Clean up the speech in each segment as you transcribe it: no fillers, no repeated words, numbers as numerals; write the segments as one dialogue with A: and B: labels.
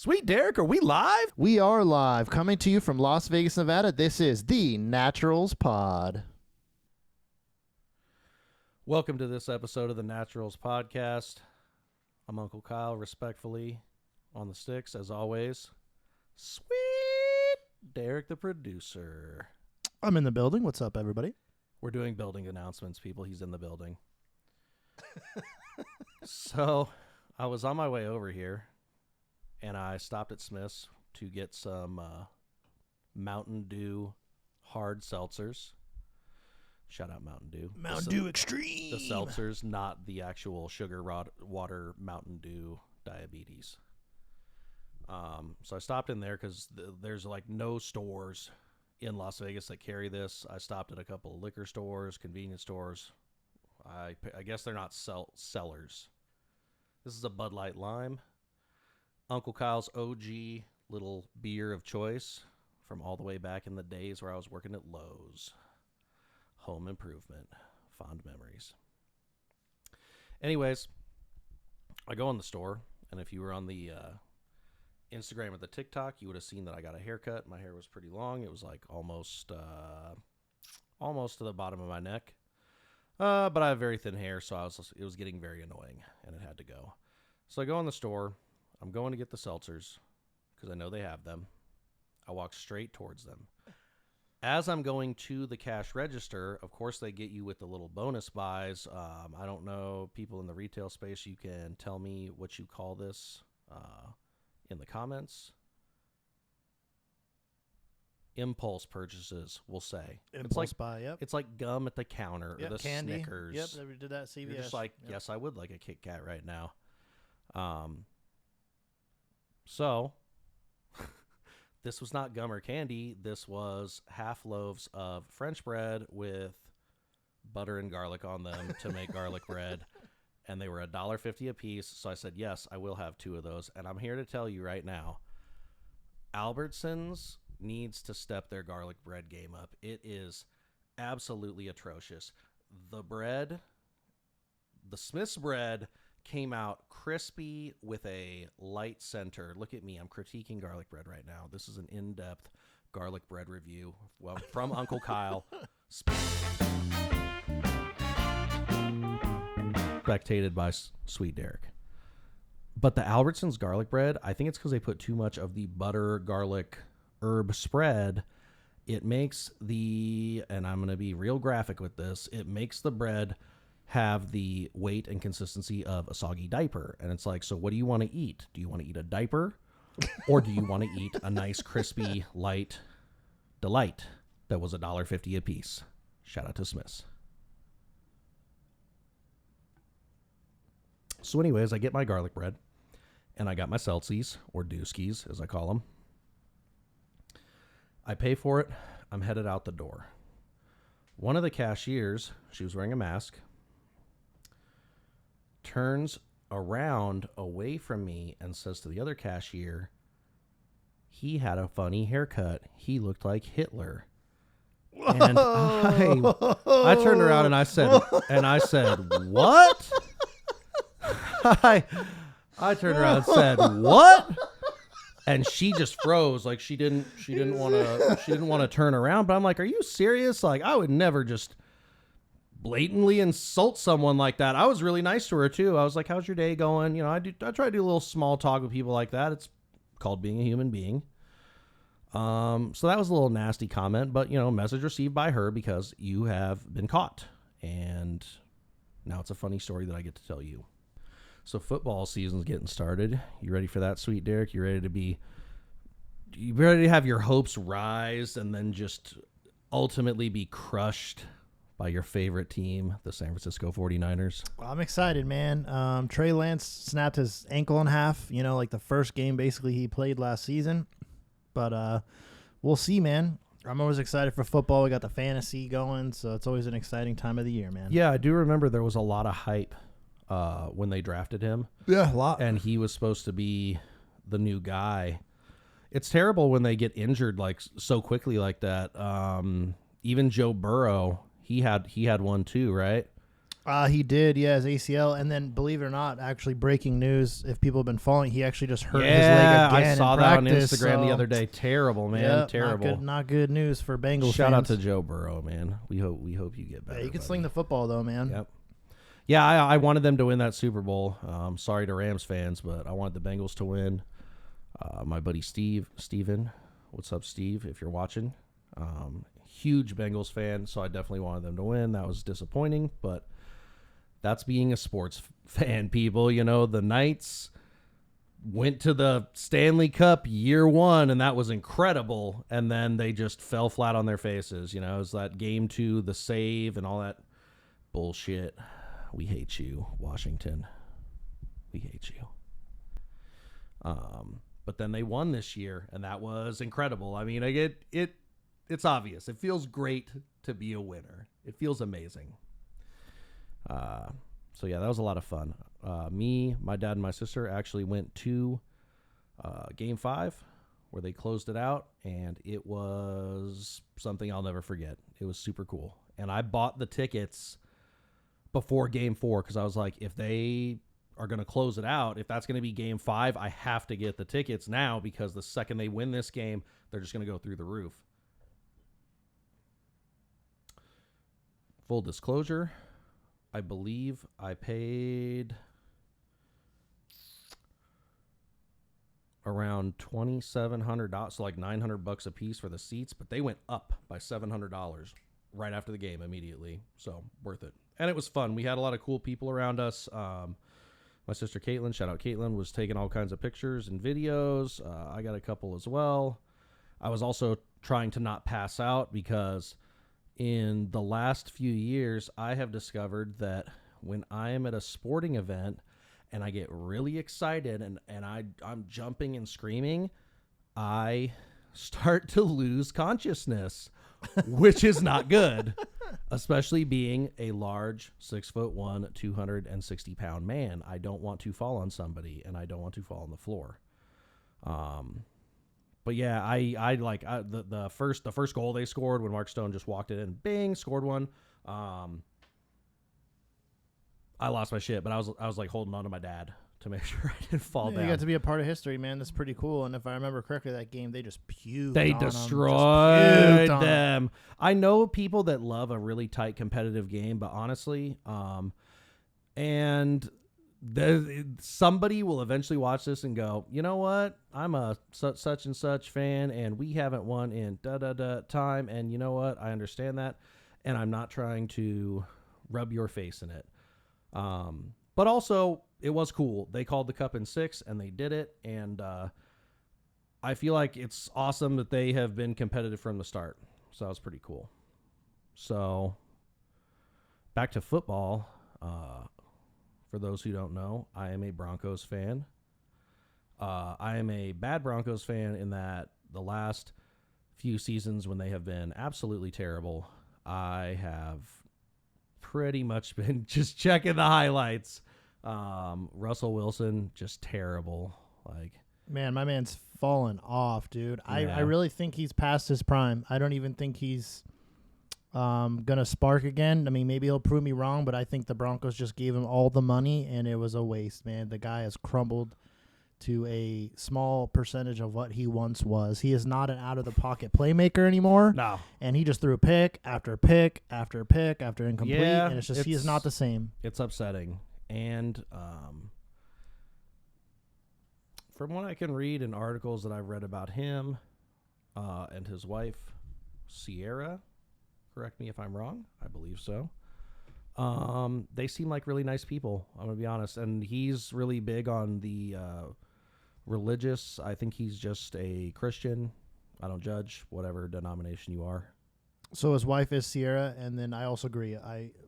A: Sweet Derek, are we live?
B: We are live, coming to you from Las Vegas, Nevada. This is the Naturals Pod.
A: Welcome to this episode of the Naturals Podcast. I'm Uncle Kyle, respectfully, on the sticks, as always. Sweet Derek, the producer.
B: I'm in the building. What's up, everybody?
A: We're doing building announcements, people. He's in the building. So, I was on my way over here, and I stopped at Smith's to get some Mountain Dew hard seltzers. Shout out Mountain Dew.
B: Mountain Dew Extreme.
A: The seltzers, not the actual sugar water Mountain Dew diabetes. So I stopped in there because there's like no stores in Las Vegas that carry this. I stopped at a couple of liquor stores, convenience stores. I guess they're not sellers. This is a Bud Light Lime. Uncle Kyle's OG little beer of choice from all the way back in the days where I was working at Lowe's. Home improvement. Fond memories. Anyways, I go in the store, and if you were on the Instagram or the TikTok, you would have seen that I got a haircut. My hair was pretty long. It was like almost to the bottom of my neck. But I have very thin hair, so it was getting very annoying, and it had to go. So I go in the store. I'm going to get the seltzers because I know they have them. I walk straight towards them. As I'm going to the cash register, of course, they get you with the little bonus buys. I don't know, people in the retail space, you can tell me what you call this in the comments. Impulse purchases, we'll say.
B: Impulse buy, yep.
A: It's like gum at the counter or the
B: candy.
A: Snickers.
B: Yep, they did that at CVS.
A: You're just like,
B: yep.
A: Yes, I would like a Kit Kat right now. So, this was not gum or candy. This was half loaves of French bread with butter and garlic on them to make garlic bread. And they were $1.50 a piece. So I said, yes, I will have 2 of those. And I'm here to tell you right now, Albertsons needs to step their garlic bread game up. It is absolutely atrocious. The Smith's bread came out crispy with a light center. Look at me. I'm critiquing garlic bread right now. This is an in-depth garlic bread review from Uncle Kyle. Spectated by Sweet Derek. But the Albertsons garlic bread, I think it's because they put too much of the butter, garlic, herb spread. It makes and I'm going to be real graphic with this, it makes the bread have the weight and consistency of a soggy diaper. And it's like, so what do you want to eat? Do you want to eat a diaper? Or do you want to eat a nice, crispy, light delight that was $1.50 a piece? Shout out to Smith's. So anyways, I get my garlic bread, and I got my seltzies, or dooskies, as I call them. I pay for it. I'm headed out the door. One of the cashiers, she was wearing a mask, turns around away from me and says to the other cashier, he had a funny haircut. He looked like Hitler. And I turned around and I said, what? I turned around and said, what? And she just froze, like she didn't want to turn around. But I'm like, are you serious? Like, I would never just blatantly insult someone like that. I was really nice to her too. I was like, how's your day going? You know, I try to do a little small talk with people like that. It's called being a human being. So that was a little nasty comment, but message received by her because you have been caught. And now it's a funny story that I get to tell you. So football season's getting started. You ready for that, Sweet Derek? You ready to have your hopes rise and then just ultimately be crushed by your favorite team, the San Francisco 49ers?
B: Well, I'm excited, man. Trey Lance snapped his ankle in half, like the first game basically he played last season. But we'll see, man. I'm always excited for football. We got the fantasy going, so it's always an exciting time of the year, man.
A: Yeah, I do remember there was a lot of hype when they drafted him.
B: Yeah, a lot.
A: And he was supposed to be the new guy. It's terrible when they get injured like so quickly like that. Even Joe Burrow, he had one too, right?
B: He did, yeah, his ACL. And then, believe it or not, actually breaking news, if people have been following, he actually just hurt his leg again
A: I saw
B: in
A: that
B: practice,
A: on Instagram the other day. Terrible, man.
B: Yeah,
A: Terrible.
B: Not good news for Bengals
A: Shout out
B: fans.
A: to Joe Burrow, man. We hope you get better.
B: Yeah, you can
A: buddy.
B: sling the football, though, man.
A: Yep. Yeah, I wanted them to win that Super Bowl. Sorry to Rams fans, but I wanted the Bengals to win. My buddy Steven, what's up, Steve, if you're watching? Huge Bengals fan, so I definitely wanted them to win. That was disappointing, but that's being a sports fan, people. You know, the Knights went to the Stanley Cup year one, and that was incredible, and then they just fell flat on their faces. You know, it was that game 2, the save, and all that bullshit. We hate you, Washington. We hate you. But then they won this year, and that was incredible. I mean, it's obvious. It feels great to be a winner. It feels amazing. So yeah, that was a lot of fun. Me, my dad, and my sister actually went to Game 5, where they closed it out, and it was something I'll never forget. It was super cool, and I bought the tickets before Game 4 because I was like, if they are going to close it out, if that's going to be Game 5, I have to get the tickets now because the second they win this game, they're just going to go through the roof. Full disclosure, I believe I paid around $2,700, so like $900 a piece for the seats, but they went up by $700 right after the game immediately, so worth it. And it was fun. We had a lot of cool people around us. My sister Caitlin, shout out Caitlin, was taking all kinds of pictures and videos. I got a couple as well. I was also trying to not pass out because in the last few years, I have discovered that when I am at a sporting event and I get really excited and I'm jumping and screaming, I start to lose consciousness, which is not good, especially being a large 6'1", 260-pound man. I don't want to fall on somebody, and I don't want to fall on the floor. But yeah, the first goal they scored when Mark Stone just walked it in, bing, scored one. I lost my shit, but I was like holding on to my dad to make sure I didn't fall down.
B: You got to be a part of history, man. That's pretty cool. And if I remember correctly, that game they just puked.
A: They
B: on
A: destroyed
B: them.
A: them. I know people that love a really tight competitive game, but honestly, somebody will eventually watch this and go, you know what? I'm a such and such fan, and we haven't won in time. And you know what? I understand that, and I'm not trying to rub your face in it. But also, it was cool. They called the cup in 6, and they did it. And I feel like it's awesome that they have been competitive from the start. So that was pretty cool. So back to football. For those who don't know, I am a Broncos fan. I am a bad Broncos fan in that the last few seasons when they have been absolutely terrible, I have pretty much been just checking the highlights. Russell Wilson, just terrible. Like,
B: man, my man's fallen off, dude.
A: Yeah.
B: I really think he's past his prime. I don't even think he's gonna spark again. I mean, maybe he'll prove me wrong, but I think the Broncos just gave him all the money and it was a waste, man. The guy has crumbled to a small percentage of what he once was. He is not an out-of-the-pocket playmaker anymore.
A: no.
B: And he just threw pick after pick after pick after incomplete,
A: Yeah,
B: and it's just he is not the same.
A: It's upsetting. And from what I can read in articles that I've read about him and his wife, Sierra, correct me if I'm wrong, I believe so. They seem like really nice people, I'm going to be honest. And he's really big on the religious. I think he's just a Christian. I don't judge whatever denomination you are.
B: So his wife is Sierra, and then I also agree.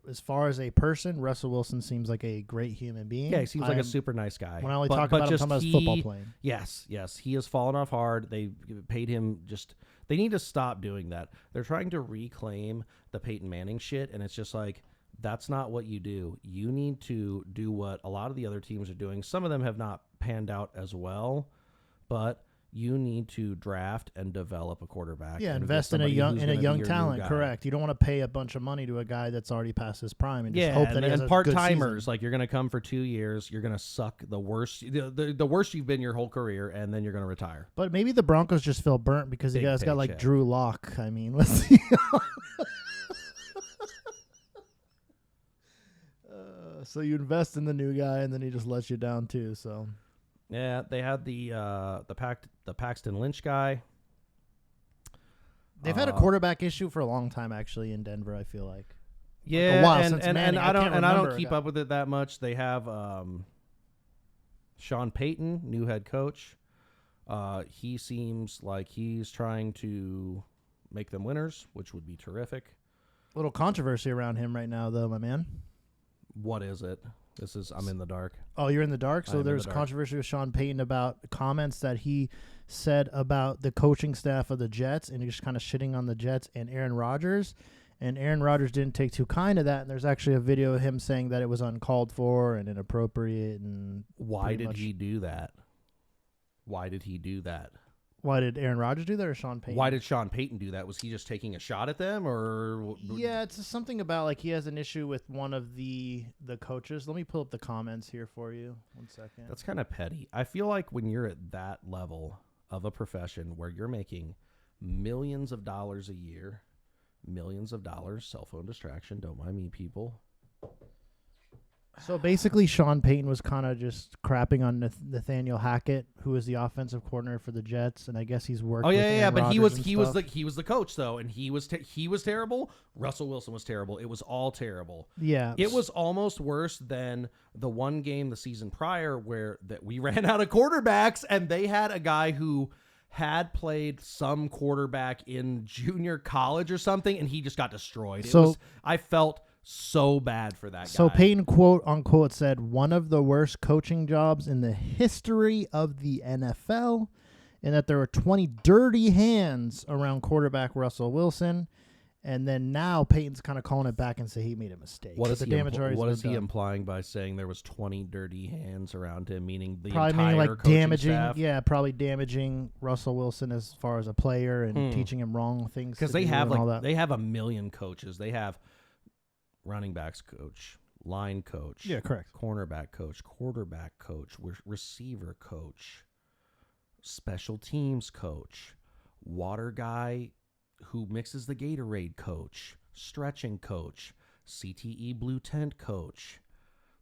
B: As far as a person, Russell Wilson seems like a great human being.
A: Yeah, he seems like a super nice guy.
B: When I only talk about him, I'm talking about his football playing.
A: Yes, he has fallen off hard. They paid him they need to stop doing that. They're trying to reclaim the Peyton Manning shit, and it's just like, that's not what you do. You need to do what a lot of the other teams are doing. Some of them have not panned out as well, but You need to draft and develop a quarterback.
B: Yeah,
A: and
B: invest in a young talent. Correct. You don't want to pay a bunch of money to a guy that's already past his prime and just hope that he has a
A: part
B: good
A: timers.
B: season.
A: Like you're going to come for 2 years. You're going to suck the worst, the worst you've been your whole career, and then you're going to retire.
B: But maybe the Broncos just feel burnt because you guys got like
A: paycheck.
B: Drew Lock. I mean, let's see. So you invest in the new guy, and then he just lets you down too. So
A: yeah, they had the Paxton Lynch guy.
B: They've had a quarterback issue for a long time, actually, in Denver. I feel like.
A: Yeah,
B: a while
A: and
B: since Manning.
A: I don't
B: can't
A: keep up with it that much. They have Sean Payton, new head coach. He seems like he's trying to make them winners, which would be terrific.
B: Little controversy around him right now, though, my man.
A: What is it? I'm in the dark.
B: Oh, you're in the dark? So there's controversy with Sean Payton about comments that he said about the coaching staff of the Jets and just kind of shitting on the Jets and Aaron Rodgers. And Aaron Rodgers didn't take too kind of that. And there's actually a video of him saying that it was uncalled for and inappropriate. And
A: why did he do that? Why did he do that?
B: Why did Aaron Rodgers do that or Sean Payton?
A: Why did Sean Payton do that? Was he just taking a shot at them, or?
B: Yeah, it's something about like he has an issue with one of the coaches. Let me pull up the comments here for you. 1 second.
A: That's kind of petty. I feel like when you're at that level of a profession where you're making millions of dollars a year, cell phone distraction, don't mind me, people.
B: So basically, Sean Payton was kind of just crapping on Nathaniel Hackett, who is the offensive coordinator for the Jets, and I guess he's worked.
A: Oh yeah,
B: Aaron
A: but
B: Rodgers
A: he was the coach though, and he was terrible. Russell Wilson was terrible. It was all terrible.
B: Yeah,
A: it was almost worse than the one game the season prior where that we ran out of quarterbacks, and they had a guy who had played some quarterback in junior college or something, and he just got destroyed. I felt so bad for that guy.
B: So Payton, quote unquote, said one of the worst coaching jobs in the history of the NFL, and that there were 20 dirty hands around quarterback Russell Wilson. And then now Payton's kind of calling it back and say he made a mistake.
A: What is he implying by saying there was 20 dirty hands around him? Meaning the entire coaching staff?
B: Yeah, probably damaging Russell Wilson as far as a player and teaching him wrong things.
A: Because they have a million coaches. They have running backs coach, line coach,
B: yeah, correct,
A: cornerback coach, quarterback coach, receiver coach, special teams coach, water guy who mixes the Gatorade coach, stretching coach, CTE blue tent coach,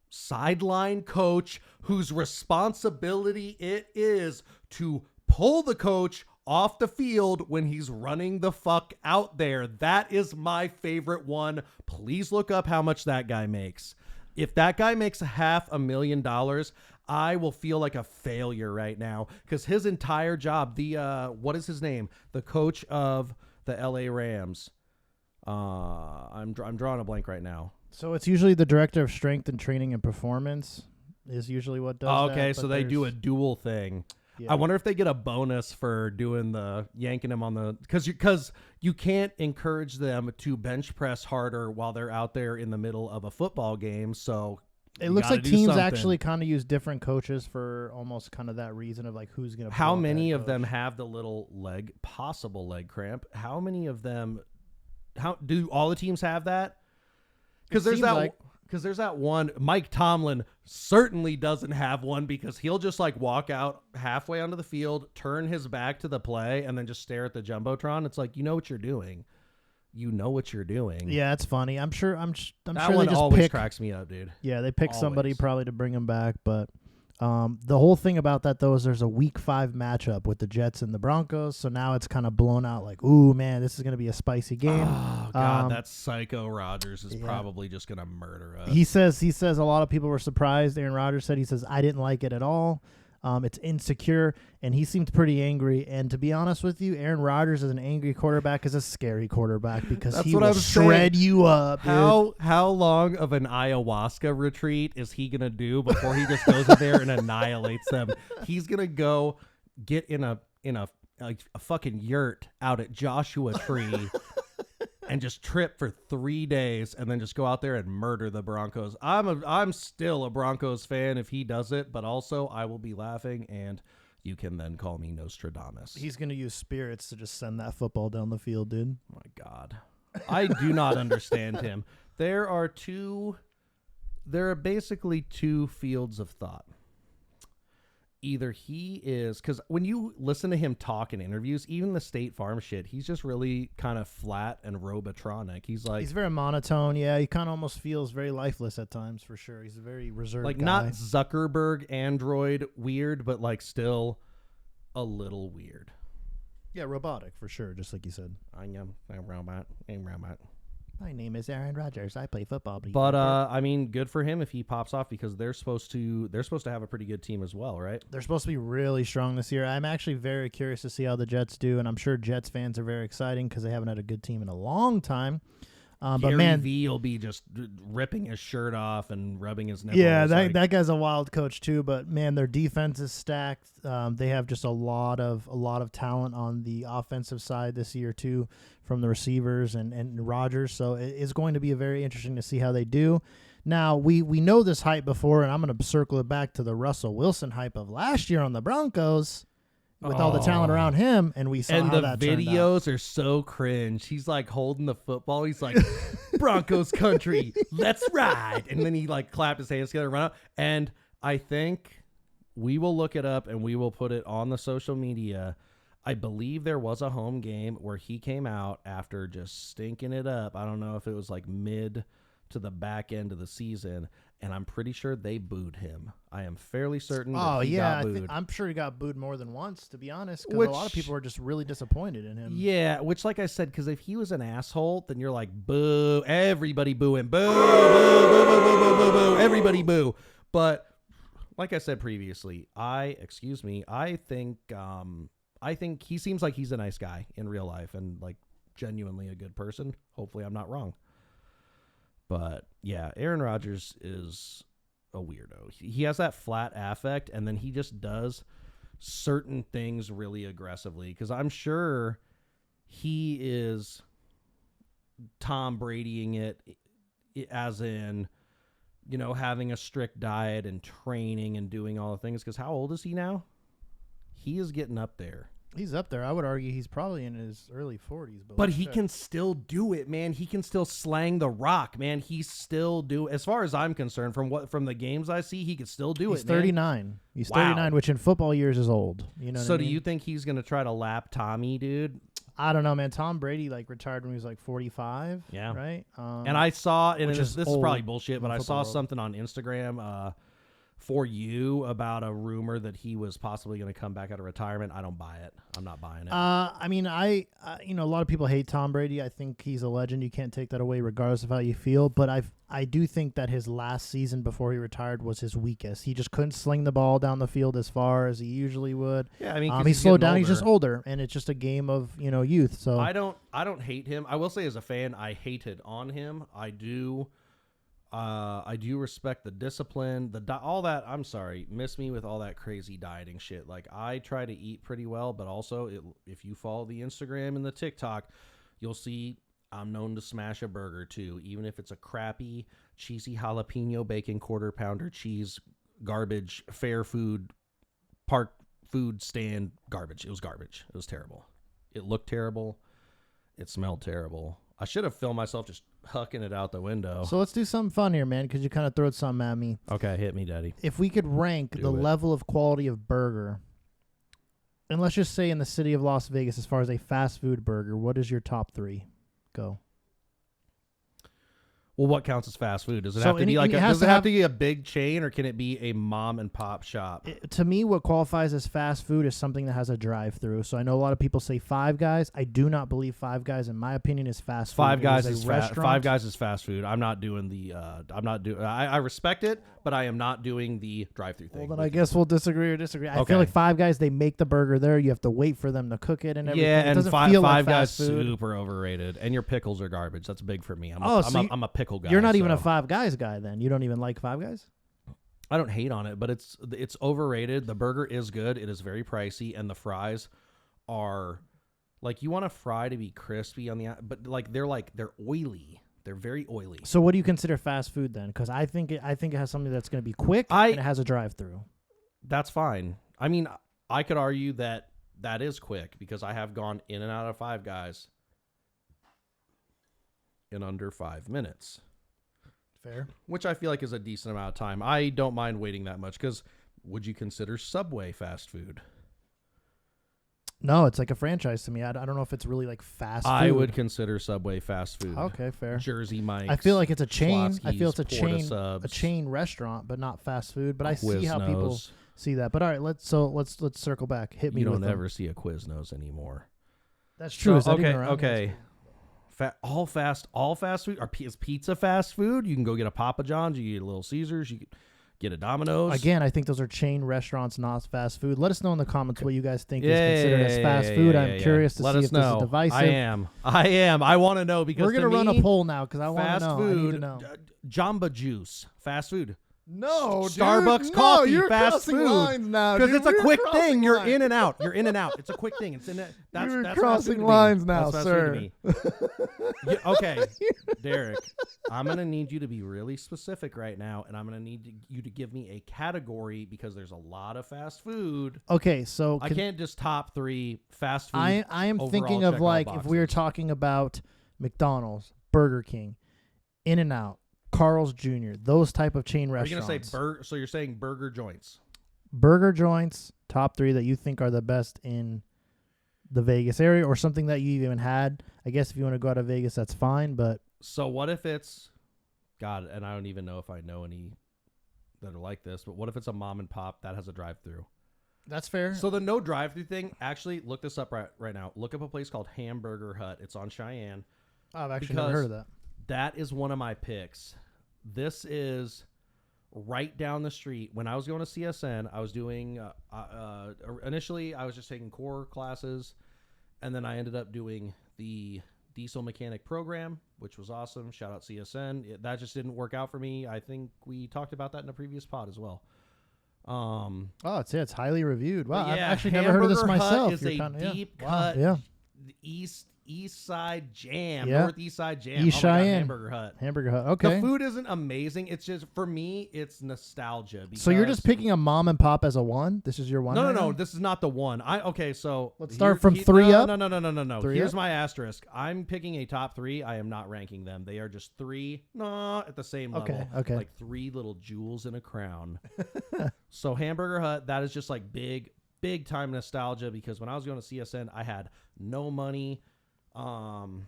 A: sideline coach whose responsibility it is to pull the coach off the field when he's running the fuck out there. That is my favorite one. Please look up how much that guy makes. If that guy makes $500,000, I will feel like a failure right now because his entire job, what is his name? The coach of the LA Rams. I'm drawing a blank right now.
B: So it's usually the director of strength and training and performance is usually what does
A: okay,
B: that,
A: so they do a dual thing. Yeah. I wonder if they get a bonus for doing the yanking them on the because you can't encourage them to bench press harder while they're out there in the middle of a football game. So
B: it looks like teams actually kind of use different coaches for almost kind of that reason of like who's going to.
A: How many of them have the little possible leg cramp? How many of them? How do all the teams have that? Because there's that one. Mike Tomlin certainly doesn't have one because he'll just like walk out halfway onto the field, turn his back to the play, and then just stare at the jumbotron. It's like, you know what you're doing. You know what you're doing.
B: Yeah, it's funny. I'm sure
A: that
B: sure
A: one
B: they just
A: always cracks me up, dude.
B: Yeah, they pick somebody probably to bring him back, but the whole thing about that though is there's a week 5 matchup with the Jets and the Broncos, so now it's kind of blown out like, ooh man, this is going to be a spicy game.
A: Oh god, that psycho Rodgers is probably just going to murder us.
B: He says a lot of people were surprised. Aaron Rodgers said I didn't like it at all. It's insecure, and he seemed pretty angry. And to be honest with you, Aaron Rodgers as an angry quarterback is a scary quarterback because he will shred you up.
A: How long of an ayahuasca retreat is he gonna do before he just goes in there and annihilates them? He's gonna go get in a fucking yurt out at Joshua Tree. And just trip for 3 days and then just go out there and murder the Broncos. I'm still a Broncos fan if he does it, but also I will be laughing and you can then call me Nostradamus.
B: He's going to use spirits to just send that football down the field, dude.
A: Oh my God. I do not understand him. There are basically two fields of thought. Either he is, because when you listen to him talk in interviews, even the State Farm shit, he's just really kind of flat and robotronic. He's
B: very monotone. Yeah, he kind of almost feels very lifeless at times, for sure. He's a very reserved
A: like
B: guy.
A: Not Zuckerberg Android weird, but like still a little weird.
B: Yeah, robotic for sure, just like you said.
A: I'm robot.
B: My name is Aaron Rodgers. I play football.
A: But I mean, good for him if he pops off, because they're supposed to have a pretty good team as well, right?
B: They're supposed to be really strong this year. I'm actually very curious to see how the Jets do, and I'm sure Jets fans are very exciting because they haven't had a good team in a long time. But man,
A: V will be just ripping his shirt off and rubbing his nipples.
B: Yeah, that guy's a wild coach too. But man, their defense is stacked. They have just a lot of talent on the offensive side this year too, from the receivers and Rodgers. So it's going to be very interesting to see how they do. Now we know this hype before, and I'm going to circle it back to the Russell Wilson hype of last year on the Broncos. With all the talent around him, and we saw how that turned out.
A: And the videos are so cringe. He's like holding the football. He's like, Broncos country, let's ride. And then he like clapped his hands together and run out. And I think we will look it up and we will put it on the social media. I believe there was a home game where he came out after just stinking it up. I don't know if it was like mid to the back end of the season, and I'm pretty sure they booed him. I am fairly certain that he got booed.
B: I'm sure he got booed more than once, to be honest, because a lot of people are just really disappointed in him.
A: Yeah, which, like I said, because if he was an asshole, then you're like, boo, everybody boo him. Boo, boo, boo, boo, boo, boo, boo, boo, everybody boo. But like I said previously, I think he seems like he's a nice guy in real life and like genuinely a good person. Hopefully I'm not wrong. But yeah, Aaron Rodgers is a weirdo. He has that flat affect, and then he just does certain things really aggressively, because I'm sure he is Tom Bradying it, as in, you know, having a strict diet and training and doing all the things. Because how old is he now? He is getting up there.
B: He's up there. I would argue he's probably in his early 40s.
A: But he can still do it, man. He can still slang the rock, man. He still do. As far as I'm concerned, from the games I see, he can still do it.
B: He's 39. He's 39, which in football years is old. You know.
A: So do you think he's gonna try to lap Tommy, dude?
B: I don't know, man. Tom Brady like retired when he was like 45.
A: Yeah.
B: Right.
A: And I saw, and this is probably bullshit, but I saw
B: world.
A: something on Instagram. For you about a rumor that he was possibly going to come back out of retirement. I don't buy it. I'm not buying it.
B: I mean, a lot of people hate Tom Brady. I think he's a legend. You can't take that away regardless of how you feel. But I do think that his last season before he retired was his weakest. He just couldn't sling the ball down the field as far as he usually would.
A: Yeah, I mean,
B: he slowed down. Older. He's just older, and it's just a game of, youth. So
A: I don't hate him. I will say as a fan, I hated on him. I do respect the discipline, all that. I'm sorry, miss me with all that crazy dieting shit. Like, I try to eat pretty well, but also if you follow the Instagram and the TikTok, you'll see I'm known to smash a burger too, even if it's a crappy, cheesy jalapeno bacon quarter pounder cheese garbage fair food park food stand garbage. It was garbage. It was terrible. It looked terrible. It smelled terrible. I should have filmed myself just hucking it out the window.
B: So let's do something fun here, man, because you kind of throwed something at me.
A: Okay, hit me, Daddy.
B: If we could rank the level of quality of burger, and let's just say in the city of Las Vegas, as far as a fast food burger, what is your top 3? Go.
A: Well, what counts as fast food? Does it have to be like does it have to be a big chain, or can it be a mom and pop shop?
B: To me, what qualifies as fast food is something that has a drive-through. So I know a lot of people say Five Guys. I do not believe Five Guys, in my opinion, is fast food.
A: Five Guys is fast food. I'm not doing the. I respect it, but I am not doing the drive-through thing.
B: Well, then I guess we'll disagree or disagree. I feel like Five Guys, they make the burger there. You have to wait for them to cook it and everything.
A: Yeah,
B: and
A: Five Guys super overrated, and your pickles are garbage. That's big for me. I'm a pickle guy.
B: You're not even a Five Guys guy then. You don't even like Five Guys?
A: I don't hate on it, but it's overrated. The burger is good. It is very pricey, and the fries are like, you want a fry to be crispy on the, but they're oily. They're very oily.
B: So what do you consider fast food then? Because I think it has something that's going to be quick and it has a drive-through.
A: That's fine. I mean, I could argue that is quick because I have gone in and out of Five Guys in under 5 minutes.
B: Fair.
A: Which I feel like is a decent amount of time. I don't mind waiting that much because would you consider Subway fast food?
B: No, it's like a franchise to me. I don't know if it's really like fast food.
A: I would consider Subway fast food.
B: Okay, fair.
A: Jersey Mike's.
B: I feel like it's a chain. I feel
A: Slotsky's,
B: it's a chain restaurant, but not fast food. But I see how people see that. But all right, let's circle back. Hit me.
A: You
B: with
A: don't ever
B: them.
A: see a Quiznos anymore.
B: That's true.
A: So,
B: Is that even around?
A: Okay. All fast food. Is pizza fast food? You can go get a Papa John's. You get a Little Caesars. You can get a Domino's.
B: Again, I think those are chain restaurants, not fast food. Let us know in the comments what you guys think is considered as fast food. I'm curious to see if this is divisive.
A: I am. I want to know because
B: we're gonna run a poll now because I want to know.
A: Food,
B: I need to know.
A: Jamba Juice, fast food.
B: No,
A: Starbucks
B: dude,
A: coffee,
B: you're
A: fast food.
B: Lines now,
A: because it's a quick thing. You're
B: lines.
A: in and out. You're in and out. It's a quick thing. It's in it.
B: You're crossing lines now, sir.
A: Okay, Derek, I'm gonna need you to be really specific right now, and I'm gonna need you to give me a category because there's a lot of fast food.
B: Okay, so
A: I can't just top 3 fast food.
B: I am thinking of like if we were talking about McDonald's, Burger King, InNOut, Carl's Jr., those type of chain restaurants.
A: Are you going to say so you're saying burger joints?
B: Burger joints, top 3 that you think are the best in the Vegas area or something that you even had. I guess if you want to go out of Vegas, that's fine, but...
A: So what if it's... God, and I don't even know if I know any that are like this, but what if it's a mom and pop that has a drive-thru?
B: That's fair.
A: So the no drive-thru thing, actually, look this up right now. Look up a place called Hamburger Hut. It's on Cheyenne.
B: I've actually never heard of that.
A: That is one of my picks. This is right down the street. When I was going to CSN, I was doing initially I was just taking core classes, and then I ended up doing the diesel mechanic program, which was awesome. Shout out CSN. That just didn't work out for me. I think we talked about that in a previous pod as well.
B: It's highly reviewed. Wow,
A: yeah,
B: I've actually never heard of this myself.
A: Is a deep cut East Side Jam, Northeast Side Jam.
B: East Cheyenne.
A: Hamburger Hut.
B: Okay.
A: The food isn't amazing. It's just, for me, it's nostalgia.
B: So you're just picking a mom and pop as a one? This is your one?
A: No. This is not the one. So
B: let's start from 3 up.
A: No. Here's my asterisk. I'm picking a top 3. I am not ranking them. They are just 3 at the same level.
B: Okay.
A: Like 3 little jewels in a crown. So Hamburger Hut, that is just like big time nostalgia because when I was going to CSN, I had no money.
B: I'm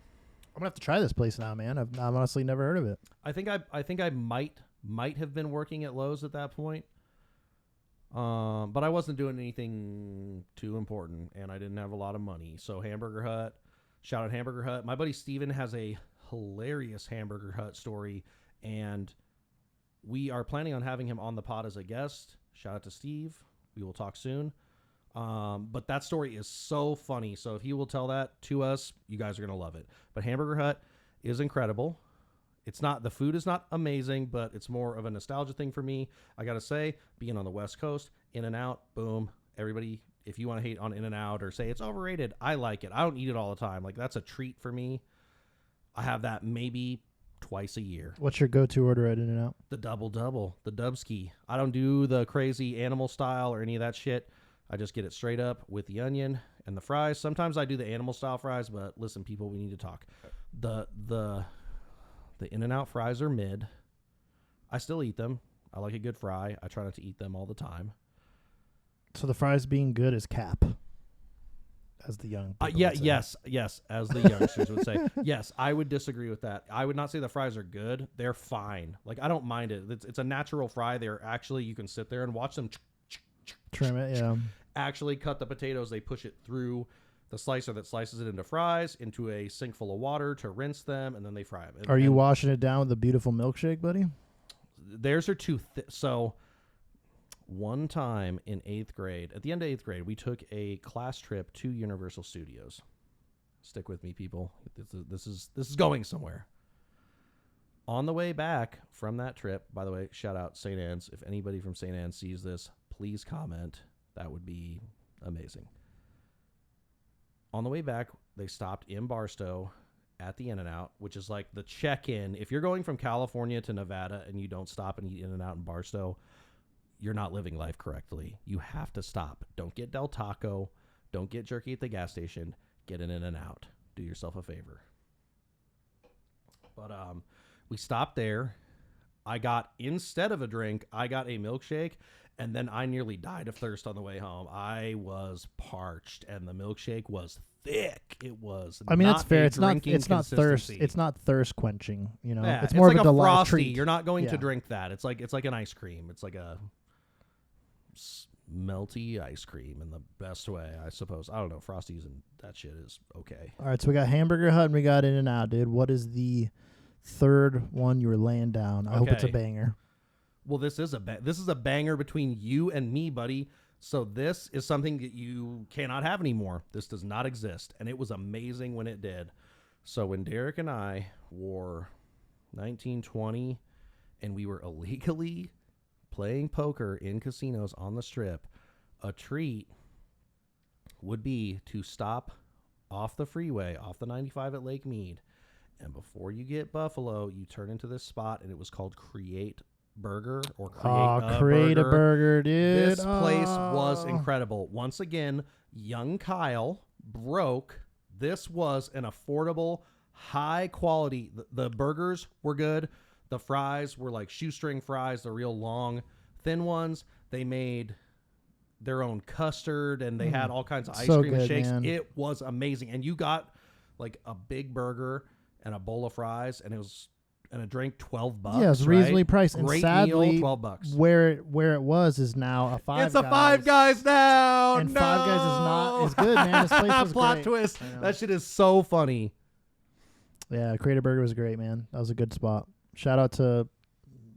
B: gonna have to try this place now, man. I've honestly never heard of it.
A: I think I might have been working at Lowe's at that point, but I wasn't doing anything too important, and I didn't have a lot of money. So Hamburger Hut, shout out Hamburger Hut. My buddy Steven has a hilarious Hamburger Hut story, and we are planning on having him on the pod as a guest. Shout out to Steve. We will talk soon. But that story is so funny. So if he will tell that to us, you guys are going to love it. But Hamburger Hut is incredible. The food is not amazing, but it's more of a nostalgia thing for me. I got to say, being on the West Coast, InNOut, boom. Everybody, if you want to hate on InNOut or say it's overrated, I like it. I don't eat it all the time. Like, that's a treat for me. I have that maybe twice a year.
B: What's your go-to order at InNOut?
A: The double, the Dubski. I don't do the crazy animal style or any of that shit. I just get it straight up with the onion and the fries. Sometimes I do the animal style fries, but listen, people, we need to talk. The InNOut fries are mid. I still eat them. I like a good fry. I try not to eat them all the time.
B: So the fries being good is cap, as the young people would say.
A: Yes, as the youngsters would say. Yes, I would disagree with that. I would not say the fries are good. They're fine. Like, I don't mind it. It's a natural fry. They're actually, you can sit there and watch them
B: trim it, yeah.
A: Actually cut the potatoes. They push it through the slicer that slices it into fries, into a sink full of water to rinse them, and then they fry them.
B: Are you washing it down with a beautiful milkshake, buddy?
A: Theirs are too thick. So one time in 8th grade, at the end of 8th grade, we took a class trip to Universal Studios. Stick with me, people. This is going somewhere. On the way back from that trip, by the way, shout out St. Anne's. If anybody from St. Anne's sees this, please comment. That would be amazing. On the way back, they stopped in Barstow at the InNOut, which is like the check-in. If you're going from California to Nevada and you don't stop and eat InNOut in Barstow, you're not living life correctly. You have to stop. Don't get Del Taco. Don't get jerky at the gas station. Get an InNOut. Do yourself a favor. But we stopped there. I got, instead of a drink, I got a milkshake, and then I nearly died of thirst on the way home. I was parched, and the milkshake was thick. It was.
B: I mean,
A: not
B: that's fair.
A: a
B: It's not.
A: drinking
B: It's not thirst.
A: consistency.
B: It's not thirst quenching. You know,
A: Yeah,
B: it's more
A: like
B: of a delight
A: Frosty.
B: treat.
A: You're not going
B: Yeah.
A: to drink that. It's like an ice cream. It's like a melty ice cream in the best way, I suppose. I don't know. Frosties and that shit is okay.
B: All right, so we got Hamburger Hut and we got InNOut, dude. What is the third one you were laying down? I hope it's a
A: Okay.
B: banger.
A: Well, this is a banger between you and me, buddy. So this is something that you cannot have anymore. This does not exist, and it was amazing when it did. So when Derek and I wore 1920 and we were illegally playing poker in casinos on the Strip, a treat would be to stop off the freeway, off the 95 at Lake Mead, and before you get Buffalo, you turn into this spot, and it was called Create Burger or
B: Create a burger, dude.
A: This place was incredible. Once again, young Kyle broke. This was an affordable, high quality. The burgers were good. The fries were like shoestring fries, the real long, thin ones. They made their own custard, and they had all kinds of ice
B: So
A: cream and
B: good,
A: shakes.
B: man.
A: It was amazing. And you got like a big burger and a bowl of fries, and a drink, $12.
B: Yeah, it's reasonably
A: right?
B: priced, and
A: Great
B: sadly,
A: meal, $12.
B: where it was is now a Five
A: It's a
B: Guys.
A: Five Guys now.
B: And
A: no!
B: Five Guys is not as good, man. This place was
A: Plot
B: great.
A: twist.
B: I know.
A: That shit is so funny.
B: Yeah, Create a Burger was great, man. That was a good spot. Shout out to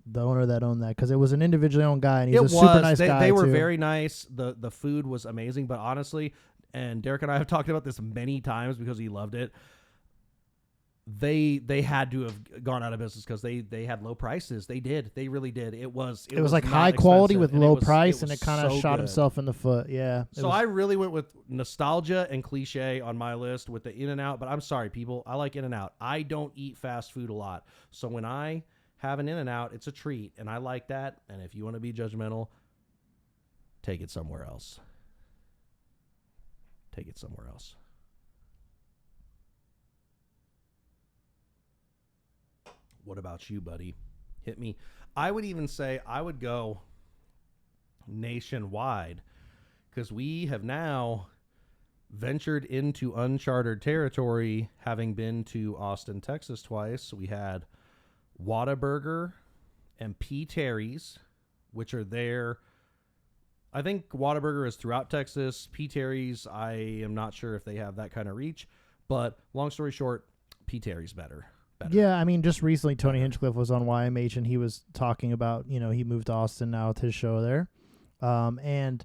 B: the owner that owned that, because it was an individually owned guy, and he's a super nice guy.
A: They were
B: too.
A: very nice. The food was amazing, but honestly, and Derek and I have talked about this many times because he loved it. They had to have gone out of business because they had low prices. They did. They really did. It was
B: like
A: not
B: high quality
A: expensive,
B: with low
A: it was
B: price, and it kind of
A: so
B: shot
A: good.
B: himself in the foot. Yeah.
A: So I really went with nostalgia and cliche on my list with the InNOut, but I'm sorry, people. I like InNOut. I don't eat fast food a lot. So when I have an InNOut, it's a treat, and I like that. And if you want to be judgmental, take it somewhere else. Take it somewhere else. What about you, buddy? Hit me. I would even say I would go nationwide, because we have now ventured into uncharted territory, having been to Austin, Texas twice. We had Whataburger and P. Terry's, which are there. I think Whataburger is throughout Texas. P. Terry's, I am not sure if they have that kind of reach, but long story short, P. Terry's better.
B: Yeah, I mean, just recently Tony Hinchcliffe was on YMH, and he was talking about, he moved to Austin now with his show there, and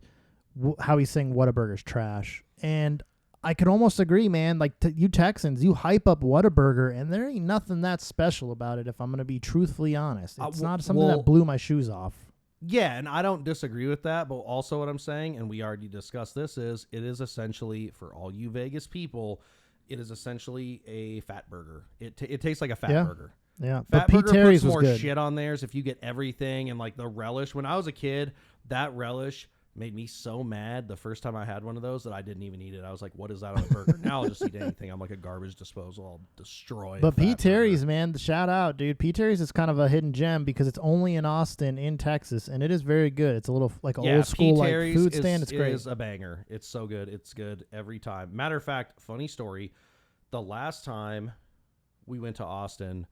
B: how he's saying Whataburger's trash. And I could almost agree, man. Like, you Texans, you hype up Whataburger, and there ain't nothing that special about it, if I'm going to be truthfully honest. It's not something that blew my shoes off.
A: Yeah, and I don't disagree with that, but also what I'm saying, and we already discussed this, is it is essentially, for all you Vegas people, it is essentially a fat burger. It tastes like a fat burger.
B: Yeah,
A: Fat
B: but P.
A: burger
B: Terry's
A: puts
B: was
A: more
B: good.
A: shit on theirs if you get everything, and like the relish. When I was a kid, that relish made me so mad the first time I had one of those that I didn't even eat it. I was like, what is that on a burger? Now I'll just eat anything. I'm like a garbage disposal. I'll destroy it.
B: But P. Terry's, man, shout out, dude. P. Terry's is kind of a hidden gem because it's only in Austin, in Texas, and it is very good. It's a little like an old school like food stand. It's great.
A: It is a banger. It's so good. It's good every time. Matter of fact, funny story. The last time we went to Austin,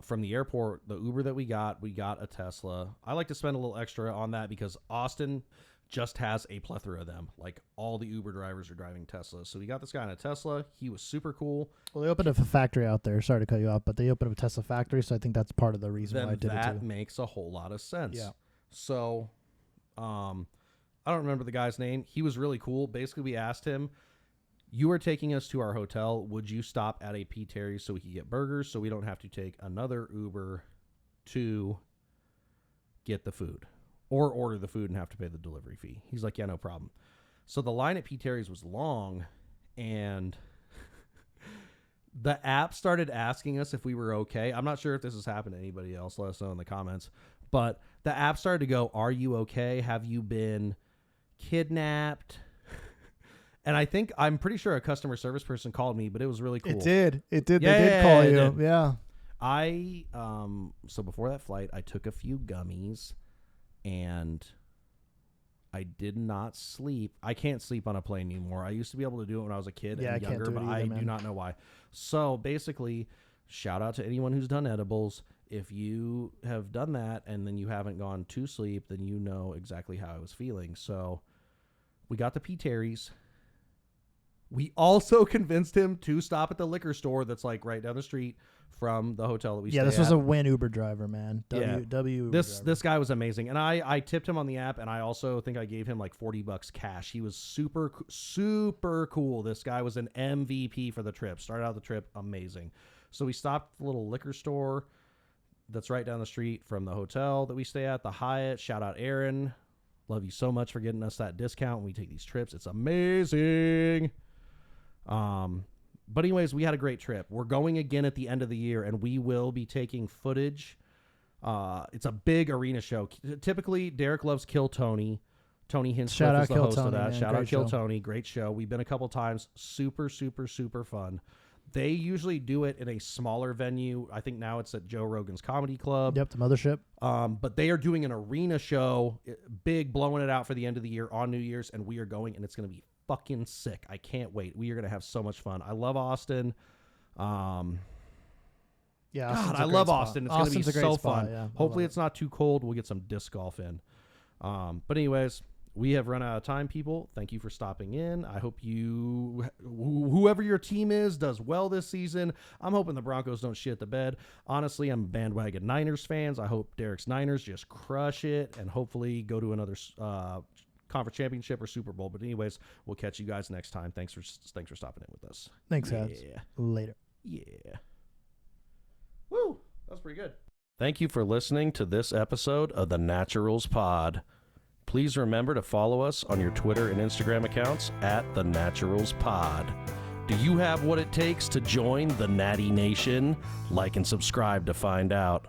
A: from the airport, the Uber that we got a Tesla. I like to spend a little extra on that because Austin just has a plethora of them. Like, all the Uber drivers are driving Teslas. So we got this guy in a Tesla. He was super cool.
B: Well, they opened up a factory out there. Sorry to cut you off, but they opened up a Tesla factory, so I think that's part of the reason why I did it
A: That
B: too.
A: makes a whole lot of sense.
B: Yeah.
A: So, I don't remember the guy's name. He was really cool. Basically, we asked him, you are taking us to our hotel. Would you stop at a P. Terry's so we could get burgers so we don't have to take another Uber to get the food or order the food and have to pay the delivery fee? He's like, yeah, no problem. So the line at P. Terry's was long, and the app started asking us if we were okay. I'm not sure if this has happened to anybody else. Let us know in the comments. But the app started to go, are you okay? Have you been kidnapped? And I'm pretty sure a customer service person called me, but it was really cool.
B: It did.
A: Yeah,
B: they did call you.
A: did.
B: Yeah.
A: So before that flight, I took a few gummies and I did not sleep. I can't sleep on a plane anymore. I used to be able to do it when I was a kid and younger, but I do not know why. So basically, shout out to anyone who's done edibles. If you have done that and then you haven't gone to sleep, then you know exactly how I was feeling. So we got the P. Terry's. We also convinced him to stop at the liquor store that's like right down the street from the hotel that we stayed at.
B: Yeah, this was a win Uber driver, man. W
A: This guy was amazing. And I tipped him on the app, and I also think I gave him like $40 cash. He was super cool. This guy was an MVP for the trip. Started out the trip amazing. So we stopped at the little liquor store that's right down the street from the hotel that we stay at, the Hyatt. Shout out Aaron. Love you so much for getting us that discount when we take these trips. It's amazing. But anyways, we had a great trip. We're going again at the end of the year, and we will be taking footage. It's a big arena show. Typically, Derek loves Kill Tony. Tony Hinscliffe is the host of that. Shout out Kill Tony. Great show. We've been a couple times. Super fun. They usually do it in a smaller venue. I think now it's at Joe Rogan's Comedy Club.
B: Yep, the mothership.
A: But they are doing an arena show, big, blowing it out for the end of the year on New Year's, and we are going, and it's going to be fucking sick. I can't wait. We are going to have so much fun. I love Austin.
B: Yeah,
A: God, I love Austin. It's going to be so fun.
B: Yeah,
A: hopefully it's not too cold. We'll get some disc golf in. But anyways, we have run out of time, people. Thank you for stopping in. I hope whoever your team is, does well this season. I'm hoping the Broncos don't shit the bed. Honestly, I'm bandwagon Niners fans. I hope Derek's Niners just crush it and hopefully go to another conference championship or Super Bowl. But anyways, we'll catch you guys next time. Thanks for stopping in with us.
B: Thanks, guys. Later.
A: Yeah. Woo! That was pretty good. Thank you for listening to this episode of the Naturals Pod. Please remember to follow us on your Twitter and Instagram accounts at the Naturals Pod. Do you have what it takes to join the Natty Nation? Like and subscribe to find out.